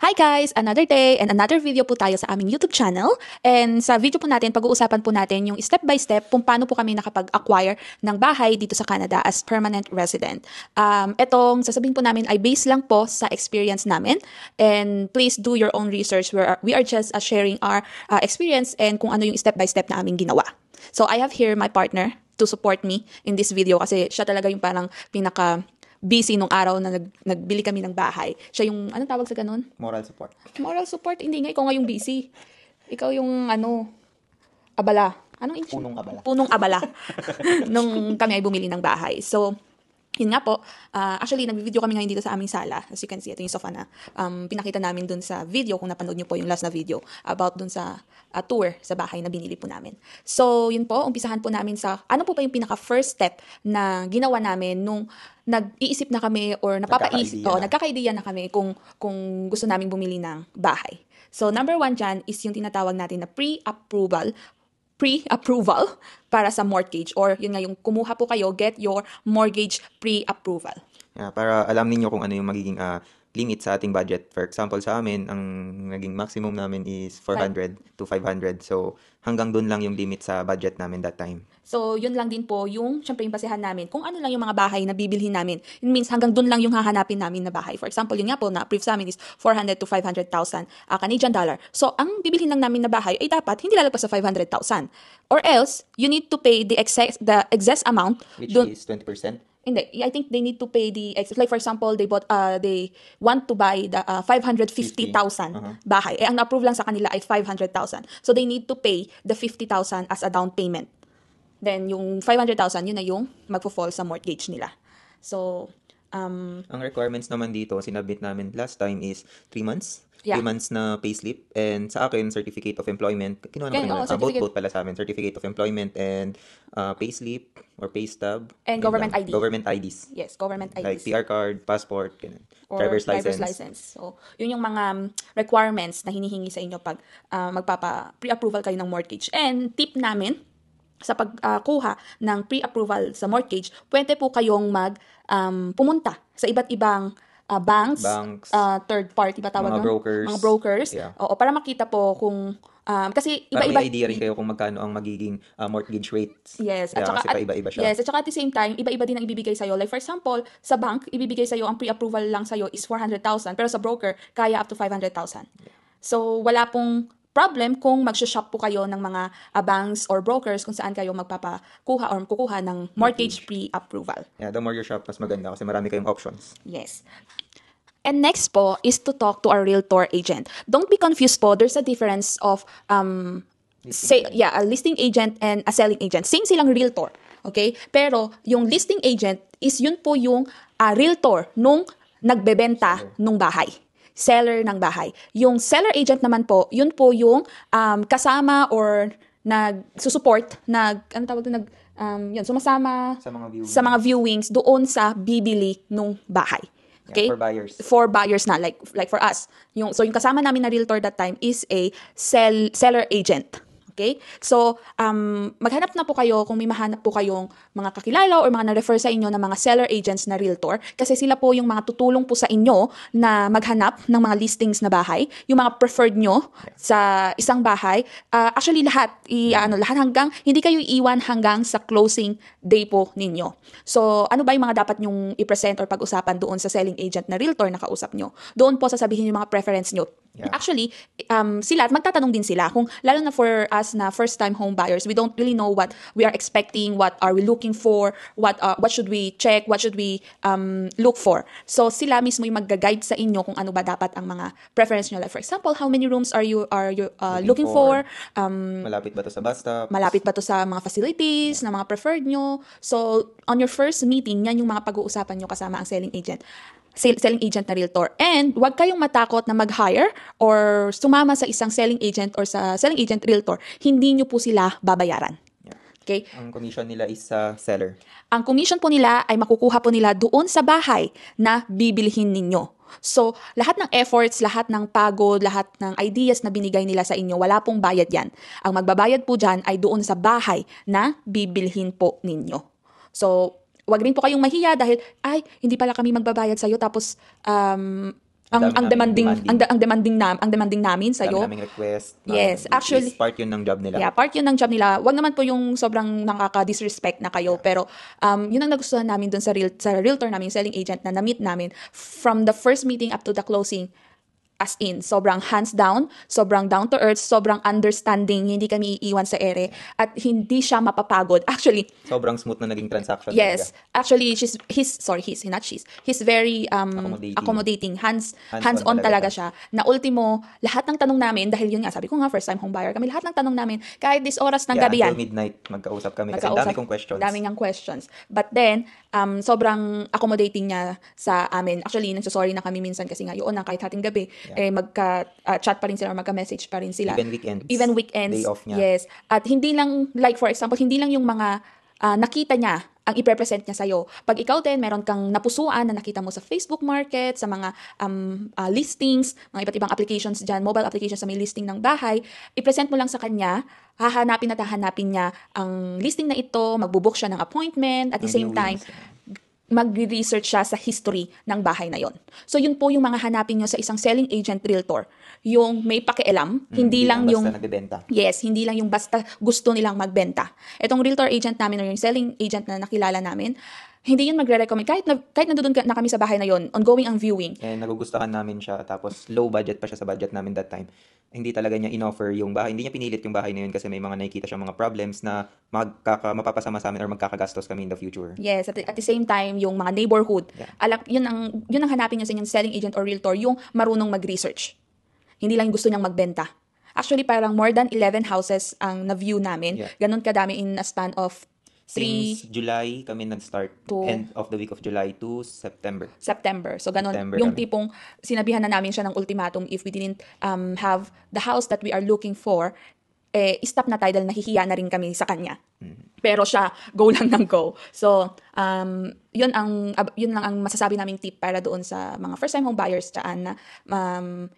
Hi guys! Another day and another video po tayo sa aming YouTube channel. And sa video po natin, pag-uusapan po natin yung step by step kung paano po kami nakapag-acquire ng bahay dito sa Canada as permanent resident. Etong sasabihin po namin ay based lang po sa experience namin. And please do your own research. We are just sharing our experience and kung ano yung step by step na aming ginawa. So I have here my partner to support me in this video kasi siya talaga yung parang busy nung araw na nagbili kami ng bahay. Siya yung, anong tawag sa ganun? Moral support. Moral support? Hindi nga, ikaw nga yung busy. Ikaw yung, abala. Anong English? Punong abala. Punong abala. Nung kami ay bumili ng bahay. So, yun nga po, actually, nag-video kami ngayon dito sa aming sala. As you can see, ito yung sofa na pinakita namin dun sa video, kung napanood nyo po yung last na video, about dun sa tour sa bahay na binili po namin. So, yun po, umpisahan po namin sa, ano po ba yung pinaka-first step na ginawa namin nung nag-iisip na kami or nagkaka-idea na kami kung gusto naming bumili ng bahay. So, number one dyan is yung tinatawag natin na pre-approval para sa mortgage, or yun nga yung kumuha po kayo, get your mortgage pre-approval. Yeah, para alam niyo kung ano yung magiging limit sa ating budget. For example, sa amin, ang naging maximum namin is 400 to 500. So, hanggang dun lang yung limit sa budget namin that time. So, yun lang din po yung, syempre, yung basehan namin. Kung ano lang yung mga bahay na bibilhin namin. It means hanggang dun lang yung hahanapin namin na bahay. For example, yun nga po, na-approve sa amin is 400 to 500,000 Canadian dollar. So, ang bibilhin lang namin na bahay ay dapat hindi lalagpas sa 500,000. Or else, you need to pay the excess amount. Which is 20%. Hindi, I think they need to pay the excess. Like for example, they want to buy the 550,000 bahay. Ang na-approve lang sa kanila ay 500,000. So they need to pay the 50,000 as a down payment. Then yung 500,000 yun na yung magfo-fall sa mortgage nila. So ang requirements naman dito, sinabit namin last time is 3 months. Yeah. 3 months na payslip, and sa akin, certificate of employment. Kinuha naman both pala sa amin, certificate of employment and payslip or pay stub. And government ID. Government IDs. Yes, government IDs. Like PR card, passport, or driver's license. So, yun yung mga requirements na hinihingi sa inyo pag pre-approval kayo ng mortgage. And tip namin, sa pagkuha ng pre-approval sa mortgage, pwede po kayong pumunta sa iba't ibang banks, third party ba tawag? Mga brokers. Yeah. Oo, para makita po kung kasi iba-iba. Para may idea rin kayo kung magkano ang magiging mortgage rates. Yes, at saka iba-iba siya. Yes, at saka at the same time, iba-iba din ang ibibigay sa'yo. Like for example, sa bank, ibibigay sa'yo, ang pre-approval lang sa'yo is 400,000, pero sa broker, kaya up to 500,000. Yeah. So, wala pong problem kung mag-shop po kayo ng mga banks or brokers kung saan kayo magpapakuha or kukuha ng mortgage pre-approval. Yeah, the more you shop, mas maganda kasi marami kayong options. Yes. And next po is to talk to a realtor agent. Don't be confused po. There's a difference of a listing agent and a selling agent. Same silang realtor. Okay? Pero yung listing agent is yun po yung realtor nung nagbebenta nung bahay. Seller ng bahay. Yung seller agent naman po, yun po yung kasama or nagsusupport, sumasama sa mga viewings doon sa bibili nung bahay. Okay? Yeah, for buyers. For buyers na, like for us. Yung kasama namin na realtor that time is a seller agent. Okay? So, maghanap na po kayo kung may mahanap po kayong mga kakilala or mga na-refer sa inyo na mga seller agents na realtor kasi sila po yung mga tutulong po sa inyo na maghanap ng mga listings na bahay, yung mga preferred nyo sa isang bahay. Actually, lahat hanggang, hindi kayo iiwan hanggang sa closing day po ninyo. So, ano ba yung mga dapat nyong i-present or pag-usapan doon sa selling agent na realtor na kausap nyo? Doon po sasabihin yung mga preference nyo. Yeah. Actually, sila, magtatanong din sila kung, lalo na for us na first-time home buyers, we don't really know what we are expecting, what are we looking for, what should we check, what should we look for. So, sila mismo yung mag-guide sa inyo kung ano ba dapat ang mga preference nyo. Like, for example, how many rooms are you looking for? Malapit ba to sa bus stop? Malapit ba to sa mga facilities na mga preferred nyo? So, on your first meeting, yan yung mga pag-uusapan nyo kasama ang selling agent na realtor. And huwag kayong matakot na mag-hire or sumama sa isang selling agent or sa selling agent realtor. Hindi nyo po sila babayaran. Yeah. Okay? Ang commission nila is sa seller. Ang commission po nila ay makukuha po nila doon sa bahay na bibilhin ninyo. So, lahat ng efforts, lahat ng pagod, lahat ng ideas na binigay nila sa inyo, wala pong bayad yan. Ang magbabayad po dyan ay doon sa bahay na bibilhin po ninyo. So, wag rin po kayong mahiya dahil, hindi pala kami magbabayad sa'yo tapos ang demanding namin sa Dami iyo. naming request. Yes, which actually, is part yun ng job nila. yeah, part yun ng job nila. Wag naman po yung sobrang nakaka-disrespect na kayo, pero yun ang nagustuhan namin dun sa realtor namin, selling agent na na-meet namin from the first meeting up to the closing. As in, sobrang hands down, sobrang down to earth, sobrang understanding, hindi kami iiwan sa ere, at hindi siya mapapagod. Actually, Sobrang smooth na naging transaction yes. talaga. Actually, he's very accommodating. Hands-on talaga siya. Na ultimo, lahat ng tanong namin, dahil yun nga, sabi ko nga, first time home buyer kami, lahat ng tanong namin, kahit this oras ng gabi yan, Until midnight, magkausap kami. Kasi dami kong questions. Dami niyang questions. But then, sobrang accommodating niya sa amin. Actually, nagsasorry na kami minsan kasi nga, yun na, kahit hating gabi, magka-chat pa rin sila or magka-message pa rin sila. Even weekends. Day off niya. Yes. At hindi lang, like for example, hindi lang yung mga nakita niya ang i-present niya sa'yo. Pag ikaw din, meron kang napusuan na nakita mo sa Facebook Market, sa mga listings, mga iba't ibang applications dyan, mobile applications sa may listing ng bahay, i-present mo lang sa kanya, hahanapin niya ang listing na ito, magbubook siya ng appointment, at the same time, magre-research siya sa history ng bahay na yon. So yun po yung mga hanapin nyo sa isang selling agent realtor. Yung may pakialam, hindi lang yung basta nagbebenta. Yes, hindi lang yung basta gusto nilang magbenta. Etong realtor agent namin or yung selling agent na nakilala namin, hindi yun magre-recommend. Kahit nandoon na kami sa bahay na yon, ongoing ang viewing. Nagugustuhan namin siya, tapos low budget pa siya sa budget namin that time. Hindi talaga niya in-offer yung bahay. Hindi niya pinilit yung bahay na yun kasi may mga nakikita siya mga problems na mapapasama sa amin or magkakagastos kami in the future. Yes, at the same time, yung mga neighborhood. Yeah. Yun ang hanapin niyo sa inyong selling agent or realtor, yung marunong mag-research. Hindi lang gusto niyang magbenta. Actually, parang more than 11 houses ang na-view namin. Yeah. Ganun kadami in a span of Since July kami nag-start, end of the week of July to September. So, ganun. Yung tipong sinabihan na namin siya ng ultimatum if we didn't have the house that we are looking for, stop na tayo dahil nahihiya na rin kami sa kanya. Pero siya, go lang ng go. So, yun lang ang masasabi naming tip para doon sa mga first-time home buyers dyan na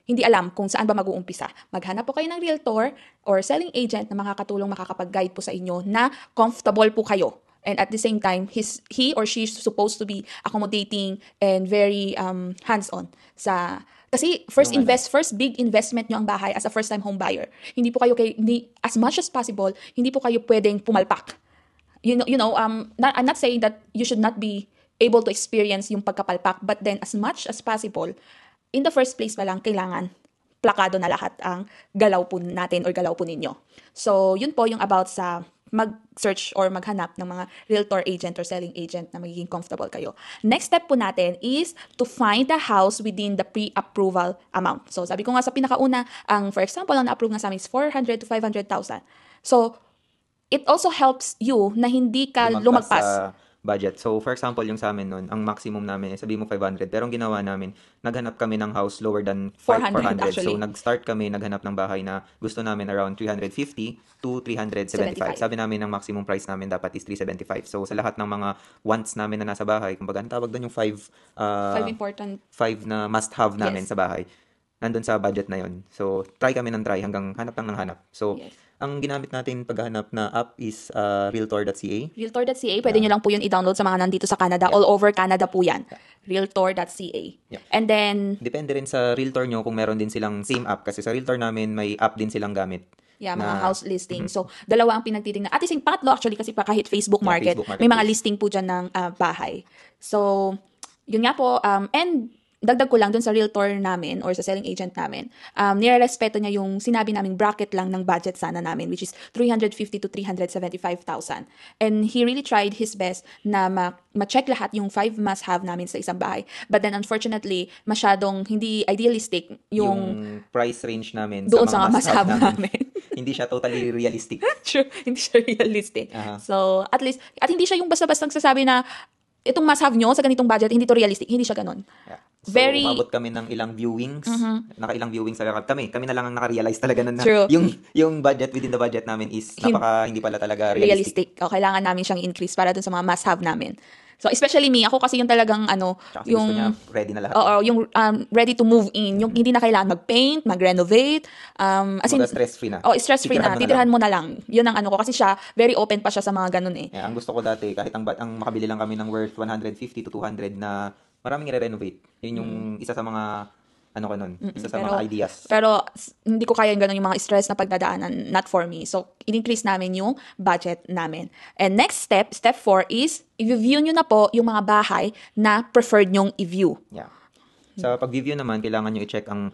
hindi alam kung saan ba mag-uumpisa. Maghanap po kayo ng realtor or selling agent na makakatulong, makakapag-guide po sa inyo na comfortable po kayo. And at the same time, he or she is supposed to be accommodating and very hands-on kasi first big investment nyo ang bahay as a first-time home buyer. Hindi po kayo as much as possible, hindi po kayo pwedeng pumalpak. I'm not saying that you should not be able to experience yung pagkapalpak, but then as much as possible, in the first place pa lang, kailangan plakado na lahat ang galaw po natin or galaw po ninyo. So, yun po yung about sa mag-search or maghanap ng mga realtor agent or selling agent na magiging comfortable kayo. Next step po natin is to find the house within the pre-approval amount. So, sabi ko nga sa pinakauna, for example, ang na-approve nga sa amin is 400 to 500,000. So, it also helps you na hindi ka lumagpas sa budget. So, for example, yung sa amin nun, ang maximum namin, sabi mo 500, pero ang ginawa namin, naghanap kami ng house lower than 400. So, nag-start kami, naghanap ng bahay na gusto namin around 350 to 375. Sabi namin, ang maximum price namin dapat is 375. So, sa lahat ng mga wants namin na nasa bahay, kumbaga, ang tawag doon yung 5 na must-have namin sa bahay, nandun sa budget na yon. So, try kami ng try hanggang hanap lang ng hanap. So, ang ginamit natin paghahanap na app is realtor.ca. Realtor.ca, pwede nyo lang po yun i-download sa mga nandito sa Canada. All over Canada po yan. Realtor.ca. And then, depende rin sa realtor nyo kung meron din silang same app. Kasi sa realtor namin, may app din silang gamit. Mga house listing. So, dalawa ang pinagtitingnan. At isang pangatlo actually kasi pa kahit Facebook Market, may mga listing po dyan ng bahay. So, yun nga po. And dagdag ko lang dun sa realtor namin or sa selling agent namin, nirerespeto niya yung sinabi naming bracket lang ng budget sana namin, which is 350 to 375,000. And he really tried his best na ma-check lahat yung 5 must-have namin sa isang bahay. But then unfortunately, masyadong hindi idealistic yung price range namin doon sa mga must-have namin. Hindi siya totally realistic. True, hindi siya realistic. So, at least, at hindi siya yung basta-basta nagsasabi na itong must-have nyo sa ganitong budget, hindi to realistic. Hindi siya ganun. So, umabot kami ng ilang viewings. Nakailang viewings talaga kami. Kami na lang ang naka-realize talaga na yung budget within the budget namin is hindi pala talaga realistic. Kailangan namin siyang increase para dun sa mga must-have namin. So, especially me, ako kasi yung talagang yung gusto niya ready na lahat. yung ready to move in. Yung hindi na kailangan mag-paint, mag-renovate. As in, stress-free na. Stress-free na. Titirhan mo na lang. Yun ang ko. Kasi siya, very open pa siya sa mga ganun eh. Ang gusto ko dati, kahit ang makabili lang kami ng worth 150 to 200 na maraming i-renovate. Yun yung isa sa mga ano ko nun, isa sa pero, mga ideas. Pero hindi ko kaya yung ganun yung mga stress na pagdadaanan, not for me. So, in-increase namin yung budget namin. And next step 4 is, i-view nyo na po yung mga bahay na preferred nyong i-view. Yeah. Sa pag-review naman, kailangan nyo i-check ang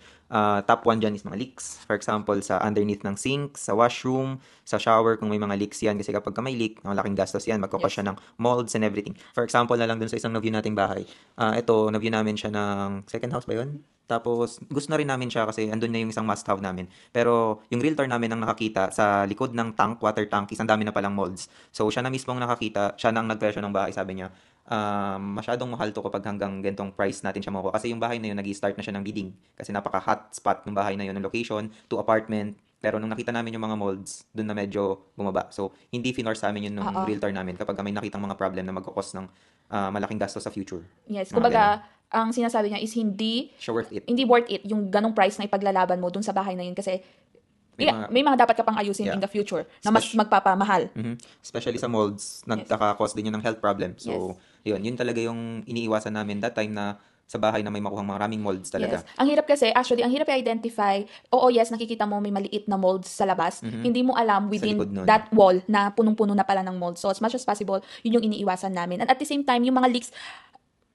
top 1 dyan is mga leaks. For example, sa underneath ng sink, sa washroom, sa shower, kung may mga leaks yan. Kasi kapag may leak, malaking gastos yan. Magkakos siya ng molds and everything. For example, na lang dun sa isang na-view nating bahay. Ito, na-view namin siya ng second house ba yun? Tapos, gusto na rin namin siya kasi andun na yung isang must-have namin. Pero, yung realtor namin ang nakakita sa likod ng tank, water tank, isang dami na palang molds. So, siya na mismong nakakita, siya na ang nagpresyo ng bahay, sabi niya. Masyadong mahal to kapag hanggang gantong price natin siya makuha. Kasi yung bahay na yun, nag-start na siya ng bidding. Kasi napaka-hot spot ng bahay na yun, ng location, to apartment. Pero nung nakita namin yung mga molds, dun na medyo bumaba. So, hindi finor sa amin yun nung realtor namin kapag may nakitang mga problem na magkakos ng malaking gastos sa future. Yes, kumbaga, ang sinasabi niya is hindi worth it. Hindi worth it yung ganong price na ipaglalaban mo dun sa bahay na yun kasi may mga dapat ka pang ayusin in the future na mas magpapamahal. Especially sa molds, nagkaka-cause din yun ng health problem. So, yun talaga yung iniiwasan namin that time na sa bahay na may makuhang maraming molds talaga. Yes. Ang hirap kasi, actually, ang hirap i-identify, nakikita mo may maliit na molds sa labas, hindi mo alam within that wall na punong-puno na pala ng molds. So, as much as possible, yun yung iniiwasan namin. And at the same time, yung mga leaks,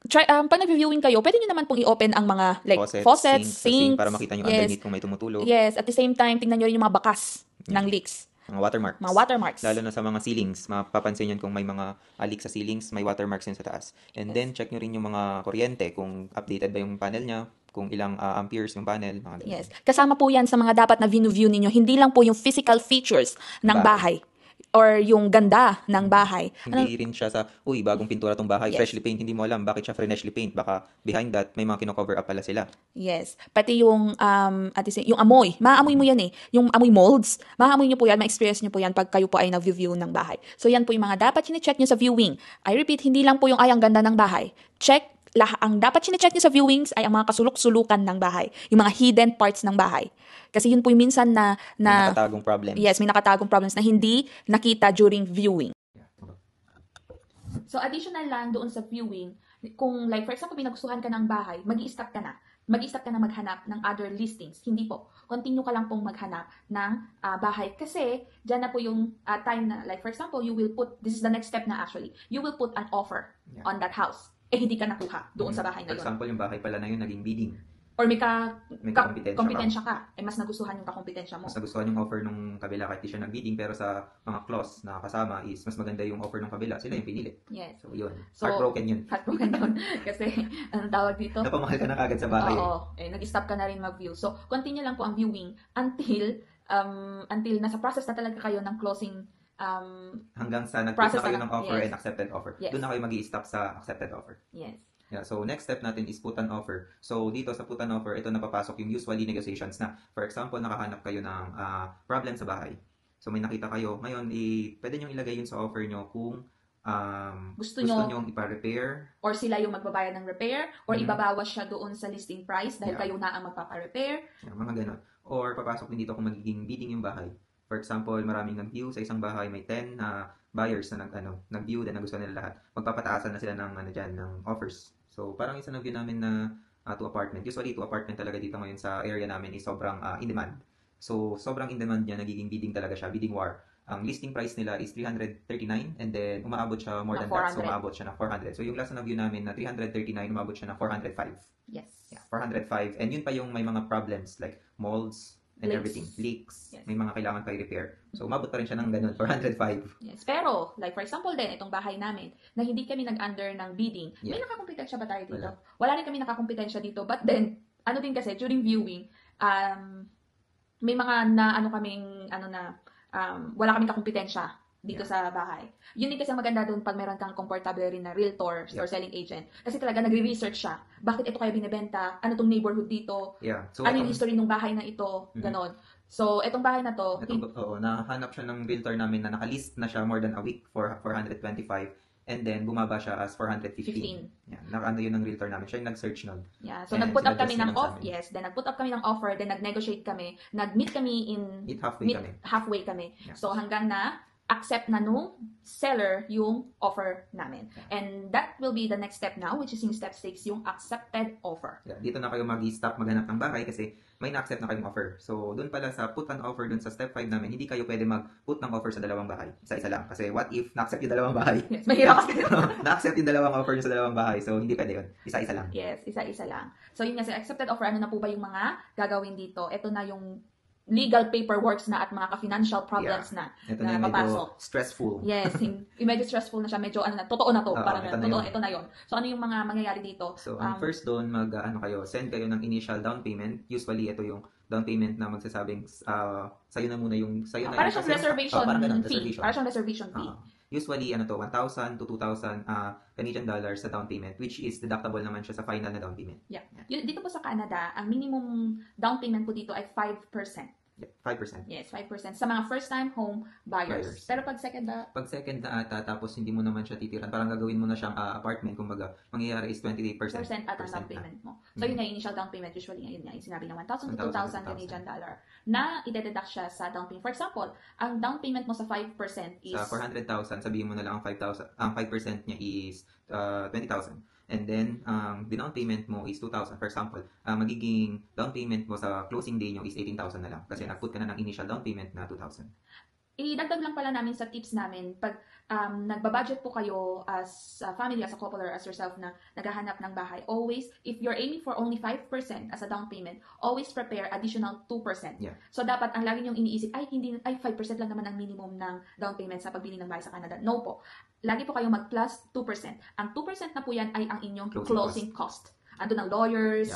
pag nag-reviewing kayo, pwede nyo naman pong i-open ang mga faucets, sinks, para makita nyo underneath kung may tumutulog. Yes, at the same time, tingnan nyo rin yung mga bakas ng leaks. Mga watermarks. Mga watermarks. Lalo na sa mga ceilings, mapapansin yun kung may mga leak sa ceilings, may watermarks yun sa taas. And then, check nyo rin yung mga kuryente, kung updated ba yung panel niya, kung ilang amperes yung panel. Yes. Kasama po yan sa mga dapat na view ninyo. Hindi lang po yung physical features ng bahay or yung ganda ng bahay. Hindi rin siya sa, bagong pintura tong bahay, freshly paint, hindi mo alam bakit siya freshly paint. Baka behind that, may mga kino-cover up pala sila. Yes. Pati yung amoy. Maamoy mo yan eh. Yung amoy molds, maamoy nyo po yan, ma-experience nyo po yan pag kayo po ay nag-view ng bahay. So yan po yung mga dapat chine-check nyo sa viewing. I repeat, hindi lang po yung ang ganda ng bahay. Ang dapat chine-check nyo sa viewings ay ang mga kasuluk-sulukan ng bahay. Yung mga hidden parts ng bahay. Kasi yun po yung minsan na may nakatagong problems. Yes, may nakatagong problems na hindi nakita during viewing. So, additional lang doon sa viewing, kung like, for example, nagustuhan ka ng bahay, mag-i-stop ka na. Mag-i-stop ka na maghanap ng other listings. Hindi po. Continue ka lang pong maghanap ng bahay. Kasi, dyan na po yung time na, like, for example, this is the next step na actually, you will put an offer on that house. Hindi ka nakuha doon sa bahay na yun. For example, yung bahay pala na yun, naging bidding. Or may kompetensya ka. Mas nagustuhan yung kakompetensya mo. Mas nagustuhan yung offer nung kabila kahit di siya nag-bidding, pero sa mga clause na kasama is mas maganda yung offer ng kabila. Sila yung pinili. Yes. So, yun. Heartbroken yun. Heartbroken yun. Kasi, anong tawag dito? Napamahal ka na kagad sa bahay. Oo. Nag-stop ka na rin mag-view. So, continue lang po ang viewing until nasa process na talaga kayo ng closing hanggang sa nag-close na kayo ng offer and accepted offer. Doon na kayo mag-i-stop sa accepted offer. Yes. Yeah, so next step natin is put an offer. So dito sa put an offer, ito napapasok yung usually negotiations na. For example, nakahanap kayo ng problem sa bahay. So may nakita kayo. Ngayon, pwede nyo ilagay yun sa offer nyo kung gusto nyo ipa-repair. Or sila yung magbabayad ng repair. Or ibabawas siya doon sa listing price dahil kayo na ang magpapa-repair. Yeah, mga ganon. Or papasok din dito kung magiging bidding yung bahay. For example, maraming nag-view sa isang bahay, may 10 buyers na nag-view na nagustuhan nila lahat. Magpapataasan na sila ng offers. So, parang isa na-view namin na 2 apartment. Usually, 2 apartment talaga dito ngayon sa area namin is sobrang in demand. So, sobrang in demand niya, nagiging bidding talaga siya, bidding war. Ang listing price nila is 339 and then umaabot siya more than that. So, umaabot siya ng 400. So, yung last na view namin na 339, umaabot siya ng 405. Yes. Yeah, 405. And yun pa yung may mga problems like molds and everything. Leaks. Yes. May mga kailangan pa i-repair. So, umabot pa rin siya ng ganun, 405. Yes. Pero, like for example din, itong bahay namin, na hindi kami nag-under ng bidding, may nakakompetensya ba tayo dito? Wala rin kami nakakompetensya dito. But then, din kasi, during viewing, may mga wala kaming kakompetensya dito sa bahay. Yun din kasi ang maganda doon pag meron kang comfortable rin na realtor or selling agent. Kasi talaga nagre-research siya. Bakit ito kaya binibenta? Ano tong neighborhood dito? So, ano yung history ng bahay na ito? Ganon. So, etong bahay na to... nahanap siya ng realtor namin na nakalist na siya more than a week for 425. And then, bumaba siya as 415. Yeah, nakaano yun ng realtor namin. Siya yung nag-search nun. Yeah, so nag-put up kami ng offer. Yes, then nag-put up kami ng offer. Then nag-negotiate kami. Nag-meet kami halfway kami. Yeah. So, hanggang na accept na nung seller yung offer namin. And that will be the next step now, which is yung step 6, yung accepted offer. Yeah, dito na kayo mag-stop maghanap ng bahay kasi may na-accept na kayong offer. So, doon pala sa put an offer doon sa step 5 namin, hindi kayo pwede mag-put ng offer sa dalawang bahay. Isa-isa lang. Kasi what if na-accept yung dalawang bahay? Yes, mahirap kasi. Na-accept yung dalawang offer nyo sa dalawang bahay. So, hindi pwede yun. Isa-isa lang. Yes, isa-isa lang. So, yun nga, sa accepted offer, ano na po ba yung mga gagawin dito? Ito na yung legal paperworks na at mga ka-financial problems na Ito na na yung medyo papasok. stressful. Yes, yung medyo stressful na siya, medyo ano na, totoo na to, parang ito na totoo, yun. ito na yon. So ano yung mga mangyayari dito? So, ang first doon, send kayo ng initial down payment. Usually, ito yung down payment na magsasabing, sa'yo na muna yung, sa'yo na para yung, siyang reservation parang ganun, fee. Para siyang reservation fee. Usually, 1,000 to 2,000 Canadian dollars sa down payment, which is deductible naman siya sa final na down payment. Yeah. Dito po sa Canada, ang minimum down payment po dito ay 5%. Yeah, 5%. Yes, 5%. Sa mga first-time home buyers. Pero pag second na... Pag second na ata, tapos hindi mo naman siya titiran, parang gagawin mo na siyang apartment, kumbaga, mangyayari is 28% at ang down payment mo. So, yun nga, initial down payment, usually, yun nga, yung sinabi na 1,000 to 2,000 Canadian dollar na ide-deduct siya sa down payment. For example, ang down payment mo sa 5% is... Sa 400,000, sabihin mo na lang ang 5,000, ang 5% niya is 20,000. And then, the down payment mo is 2,000. For example, magiging down payment mo sa closing day nyo is 18,000 na lang. Kasi nag-put ka na ng initial down payment na 2,000. Idagdag lang pala namin sa tips namin, pag nagbabudget po kayo as a family, as a couple, or as yourself na naghahanap ng bahay, always, if you're aiming for only 5% as a down payment, always prepare additional 2%. Yeah. So, dapat ang lagi nyong iniisip, 5% lang naman ang minimum ng down payment sa pagbili ng bahay sa Canada. No po. Lagi po kayo mag-plus 2%. Ang 2% na po yan ay ang inyong closing cost. Ando ng lawyers,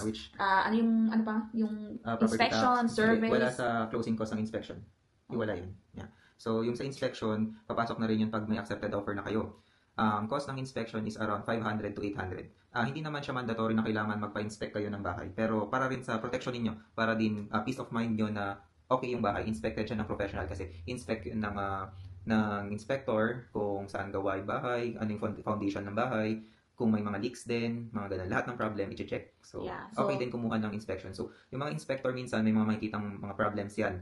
yung inspection, surveys. Wala sa closing cost ng inspection. Wala yun. Yeah. So, yung sa inspection, papasok na rin yun pag may accepted offer na kayo. Cost ng inspection is around 500 to 800. Hindi naman siya mandatory na kailangan magpa-inspect kayo ng bahay. Pero para rin sa protection ninyo, para din peace of mind nyo na okay yung bahay, inspected siya ng professional kasi inspect yun ng inspector kung saan gawa yung bahay, ano yung foundation ng bahay, kung may mga leaks din, mga ganun. Lahat ng problem, i-check. So, okay din kumuha ng inspection. So, yung mga inspector minsan, may mga makikitang mga problems yan.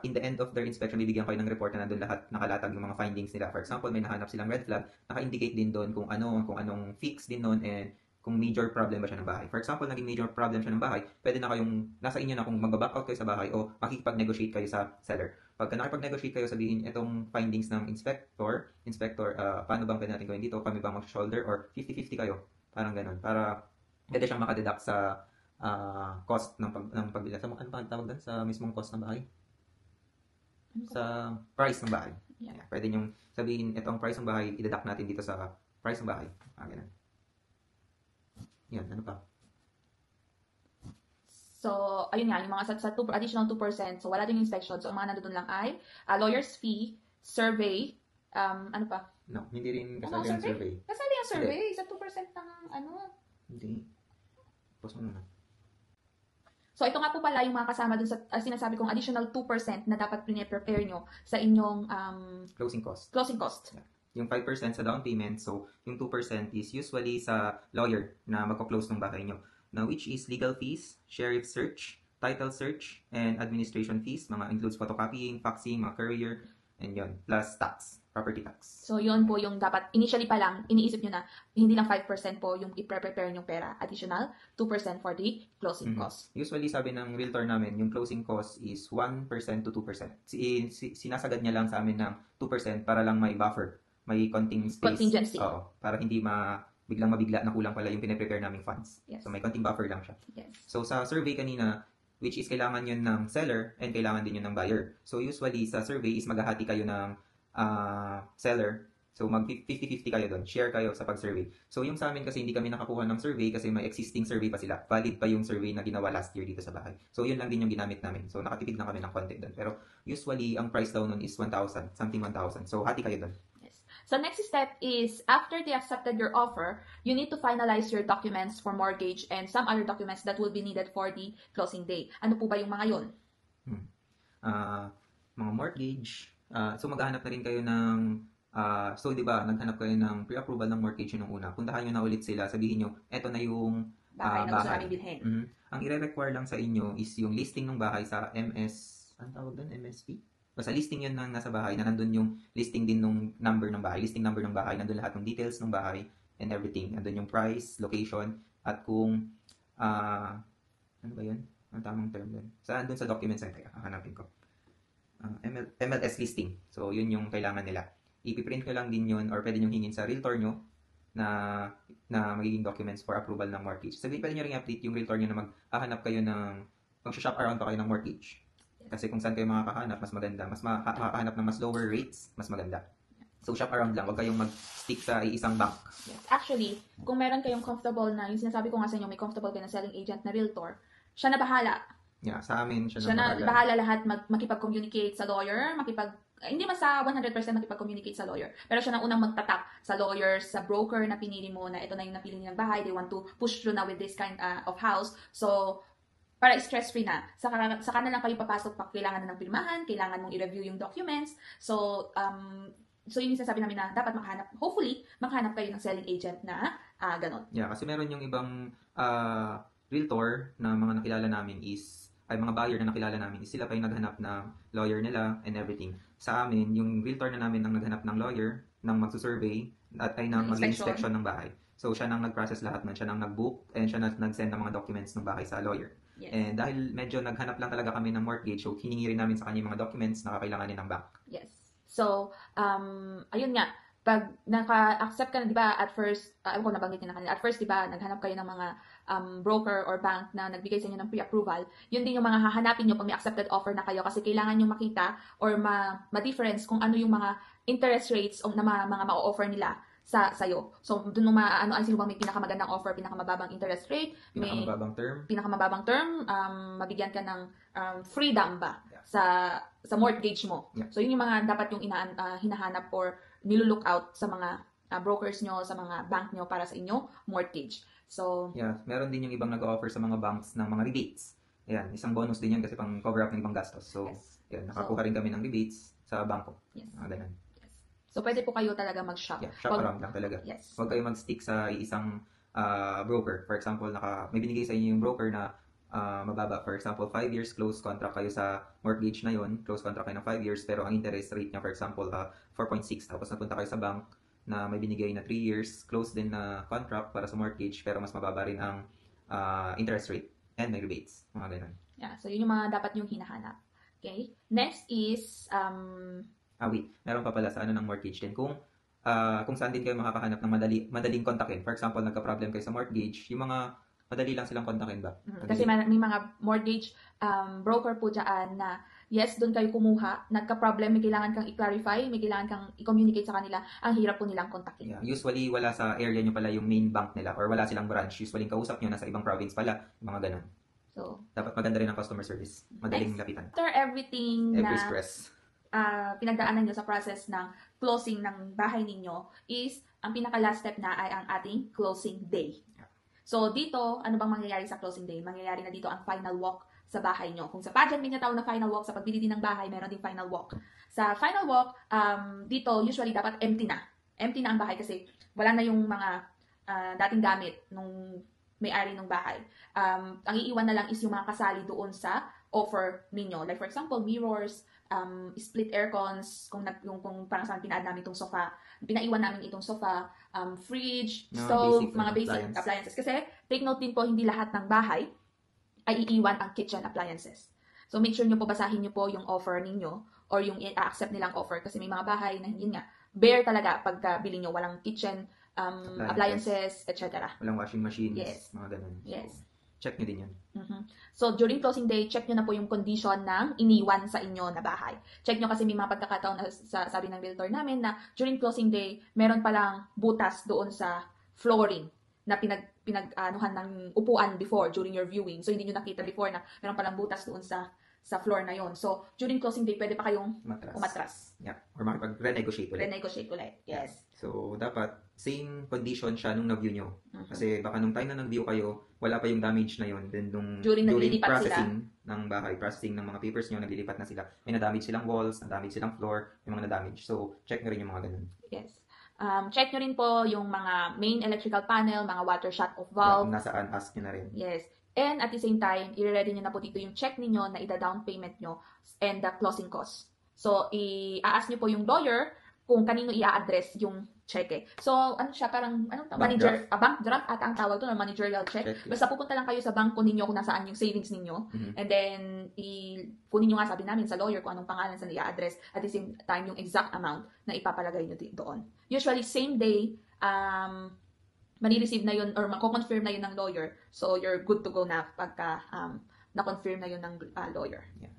In the end of their inspection, bibigyan kayo ng report na nandun lahat, nakalatag yung mga findings nila. For example, may nahanap silang red flag, naka-indicate din doon kung anong fix din doon and kung major problem ba siya ng bahay. For example, naging major problem siya ng bahay, pwede na kayong, nasa inyo na kung mag-back out kayo sa bahay o makikipag-negotiate kayo sa seller. Pagka nakipag-negotiate kayo, sabihin itong findings ng inspector, paano bang pwede natin gawin dito? Kami ba mag-shoulder or 50-50 kayo? Parang ganun. Para pwede siyang makadeduct sa cost ng pagbili. Ano pa tawag doon? Sa mismong cost ng bahay? Sa price ng bahay. Yeah. Pwede nyo sabihin, itong price ng bahay, i-deduct natin dito sa price ng bahay. Ganun. Yan, ano pa? So, ayun nga, yung mga sa additional 2%, so wala din yung inspection. So, ang mga nandoon lang ay lawyer's fee, survey, ano pa? No, hindi rin kasali ang survey. Kasali ang survey, sa 2% ng Hindi. Pause mo na. So, ito nga po pala yung mga kasama dun sa sinasabi kong additional 2% na dapat prepare nyo sa inyong closing cost. Yeah. Yung 5% sa down payment, so yung 2% is usually sa lawyer na magko-close ng bahay nyo. Now, which is legal fees, sheriff search, title search, and administration fees. Mga includes photocopying, faxing, mga courier, and yun. Plus tax, property tax. So, yun po yung dapat, initially pa lang, iniisip nyo na, hindi lang 5% po yung i-prepare nyong pera. Additional, 2% for the closing cost. Usually, sabi ng realtor namin, yung closing cost is 1% to 2%. Sinasagad niya lang sa amin ng 2% para lang may buffer. May konting space. Contingency. Oo, para hindi biglang mabigla na kulang pala yung pinaprepare naming funds. Yes. So, may konting buffer lang siya. Yes. So, sa survey kanina, which is kailangan yun ng seller and kailangan din yun ng buyer. So, usually, sa survey is maghahati kayo ng seller. So, mag 50-50 kayo doon. Share kayo sa pag-survey. So, yung sa amin kasi hindi kami nakakuha ng survey kasi may existing survey pa sila. Valid pa yung survey na ginawa last year dito sa bahay. So, yun lang din yung ginamit namin. So, nakatipid lang kami ng konti doon. Pero, usually, ang price daw nun is 1,000. Something 1,000. So, hati kayo doon. So, next step is, after they accepted your offer, you need to finalize your documents for mortgage and some other documents that will be needed for the closing day. Ano po ba yung mga yun? Mga mortgage. So, maghahanap na rin kayo ng, so, di ba, naghanap kayo ng pre-approval ng mortgage nung una. Puntahan nyo na ulit sila. Sabihin nyo, eto na yung bahay na gusto namin bilhin. Ang i-require lang sa inyo is yung listing ng bahay sa ano tawag doon? MSP? Basta listing yun ng nasa bahay, na nandun yung listing din nung number ng bahay. Listing number ng bahay, nandun lahat ng details ng bahay and everything. Nandun yung price, location, at kung, ano ba yun? Ang tamang term dun. Saan dun sa documents ay, hanapin ko. MLS listing. So, yun yung kailangan nila. Ipiprint nyo lang din yun or pwede nyo hingin sa realtor nyo na magiging documents for approval ng mortgage. Sabihin, pwede nyo rin update yung realtor nyo na maghahanap kayo ng, mag-shop around pa kayo ng mortgage. Kasi kung saan kayo makakahanap, mas maganda. Mas makakahanap ng mas lower rates, mas maganda. So, shop around lang. Huwag kayong mag-stick sa isang bank. Yes. Actually, kung meron kayong comfortable na, yung sinasabi ko nga sa inyo, may comfortable kayo na selling agent na realtor, siya na bahala. Yeah, sa amin, siya na bahala lahat makipag-communicate sa lawyer, hindi man sa 100% makipag-communicate sa lawyer. Pero siya na unang magtatak sa lawyer, sa broker na pinili mo, na ito na yung napili nilang bahay, they want to push through na with this kind of house. So, para stress-free na. Saka na lang kayo papasok pag kailangan na ng pirmahan, kailangan mong i-review yung documents. So yun yung sasabi namin na dapat hopefully, makahanap kayo ng selling agent na ganon. Yeah, kasi meron yung ibang realtor na mga nakilala namin mga buyer na nakilala namin sila pa yung naghanap ng lawyer nila and everything. Sa amin, yung realtor na namin ang naghanap ng lawyer, ng magsusurvey, at ay nang mag-inspection ng bahay. So, siya nang nag-process lahat nun, siya nang nag-book, and siya nang nag-send ng mga documents ng bahay sa lawyer. Yes. And dahil medyo naghanap lang talaga kami ng mortgage, so hiningi rin namin sa kanya yung mga documents na kakailanganin ng bank. Yes. So, ayun nga, pag naka-accept ka na, di ba, at first, alam ko nabanggit niya na kanila, at first, di ba, naghanap kayo ng mga broker or bank na nagbigay sa inyo ng pre-approval, yun din yung mga hahanapin nyo pag may accepted offer na kayo kasi kailangan nyo makita or ma-difference kung ano yung mga interest rates o na mga ma-offer nila sa'yo. So, doon mo ano sino bang may pinakamagandang offer, pinakamababang interest rate, pinakamababang term, mabigyan ka ng freedom ba sa mortgage mo. Yeah. So, yun yung mga dapat yung hinahanap or nilulook out sa mga brokers nyo, sa mga bank nyo para sa inyo mortgage. So, yeah, meron din yung ibang nag-offer sa mga banks ng mga rebates. Ayan, isang bonus din yan kasi pang cover up ng ibang gastos. So, yes. Yan, nakakuha rin kami ng rebates sa bangko. Yes. Ganun. Yes. So, pwede po kayo talaga mag-shop. Yeah, shop around lang talaga. Yes. Huwag kayo mag-stick sa isang broker. For example, may binigay sa inyo yung broker na mababa. For example, 5 years close contract kayo sa mortgage na yon, close contract kayo ng 5 years, pero ang interest rate niya, for example, 4.6. Tapos napunta kayo sa bank na may binigay na 3 years, close din na contract para sa mortgage, pero mas mababa rin ang interest rate and may rebates. Mga ganun. Yeah, so yun yung mga dapat yung hinahanap. Okay? Next is, wait. Meron pa pala sa ng mortgage din. Kung saan din kayo makakahanap ng madaling kontakin. For example, nagka-problem kayo sa mortgage, yung mga madali lang silang kontakin ba? Kasi may mga mortgage broker po dyan na yes, doon kayo kumuha, nagka-problem, may kailangan kang i-clarify, may kailangan kang i-communicate sa kanila, ang hirap po nilang kontakin. Yeah. Usually, wala sa area nyo pala yung main bank nila or wala silang branch. Usually, kausap nyo nasa ibang province pala, mga ganun. So, dapat maganda rin ang customer service. Madaling lapitan. After everything Every stress. Pinagdaanan nyo sa process ng closing ng bahay ninyo is, ang pinaka-last step na ay ang ating closing day. So, dito, ano bang mangyayari sa closing day? Mangyayari na dito ang final walk sa bahay nyo. Kung sa pageant may natawag na final walk, sa pagbili din ng bahay, meron din final walk. Sa final walk, dito, usually dapat empty na. Empty na ang bahay kasi wala na yung mga dating gamit nung may-ari ng bahay. Ang iiwan na lang is yung mga kasali doon sa offer ninyo. Like for example, mirrors, split aircons, kung parang saan pinaad namin itong sofa, pinaiwan namin itong sofa, fridge, stove, mga basic appliances. Kasi, take note din po, hindi lahat ng bahay ay iiwan ang kitchen appliances. So, make sure nyo po, basahin nyo po yung offer ninyo or yung i-accept nilang offer. Kasi may mga bahay na hindi nga, bare talaga pagka-bili nyo, walang kitchen appliances, etc. Walang washing machines, yes. Mga ganun. So, yes. Check nyo din yun. So, during closing day, check nyo na po yung condition ng iniwan sa inyo na bahay. Check nyo kasi may mga pagkakataon na sabi ng realtor namin na during closing day, meron palang butas doon sa flooring na pinag-anuhan ng upuan before during your viewing. So, hindi nyo nakita before na meron palang butas doon sa floor na yon. So, during closing day, pwede pa kayong umatras. Yeah. Or makipag-renegotiate ulit. Renegotiate ulit, yes. So, dapat same condition siya nung na-view nyo. Kasi baka nung time na nag-view kayo, wala pa yung damage na yon. Then during processing ng bahay, processing ng mga papers nyo, naglilipat na sila. May na-damage silang walls, na-damage silang floor, may mga na-damage. So, check nyo rin yung mga ganun. Yes. Check nyo rin po yung mga main electrical panel, mga water shut-off valve. Yeah, nasaan, ask nyo na rin. Yes. And at the same time, i-ready nyo na po dito yung check ninyo na ida-down payment nyo and the closing costs. So, i-ask nyo po yung lawyer kung kanino i-address yung cheque. So, ano siya, parang, Bank draft. bank draft ata ang tawag doon, or managerial check. Check, yeah. Basta pupunta lang kayo sa bangko ninyo kung nasaan yung savings ninyo. And then, kunin nyo nga, sabi namin sa lawyer, kung anong pangalan sa i-address. At the same time, yung exact amount na ipapalagay nyo doon. Usually, same day, mani-receive na yun, or mako-confirm na yun ng lawyer. So, you're good to go na pagka na-confirm na yun ng lawyer. Yeah.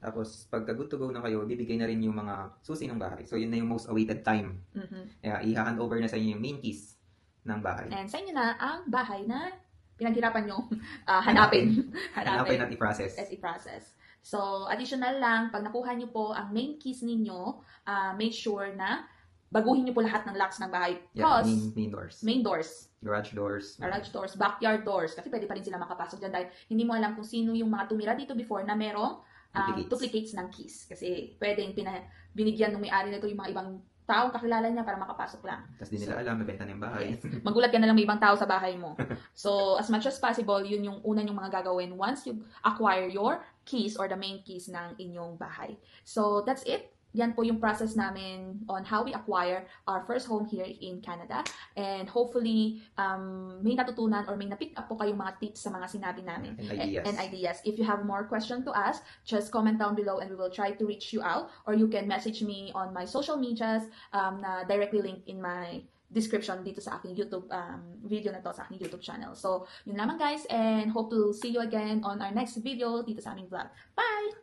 Tapos, pagka good to go na kayo, bibigay na rin yung mga susi ng bahay. So, yun na yung most awaited time. Kaya, i-hand over na sa inyo yung main keys ng bahay. And sa inyo na ang bahay na pinaghirapan nyo hanapin. Hanapin at i-process. So, additional lang, pag nakuha nyo po ang main keys ninyo, make sure na baguhin nyo po lahat ng locks ng bahay. Yeah, Because, main doors. Garage doors, backyard doors. Kasi pwede pa rin sila makapasok dyan dahil hindi mo alam kung sino yung mga tumira dito before na merong duplicates ng keys. Kasi pwedeng binigyan ng may-ari nito yung mga ibang taong kakilala niya para makapasok lang. Tapos di nila alam, mabenta na yung bahay. Yes. Magulat ka na lang may ibang tao sa bahay mo. So, as much as possible, yun yung una yung mga gagawin once you acquire your keys or the main keys ng inyong bahay. So, that's it. Yan po yung process namin on how we acquire our first home here in Canada. And hopefully, may natutunan or may na-pick up po kayong mga tips sa mga sinabi namin. And ideas. If you have more questions to ask, just comment down below and we will try to reach you out. Or you can message me on my social medias na directly linked in my description dito sa aking YouTube video na to, sa aking YouTube channel. So, yun lamang guys, and hope to see you again on our next video dito sa aming vlog. Bye!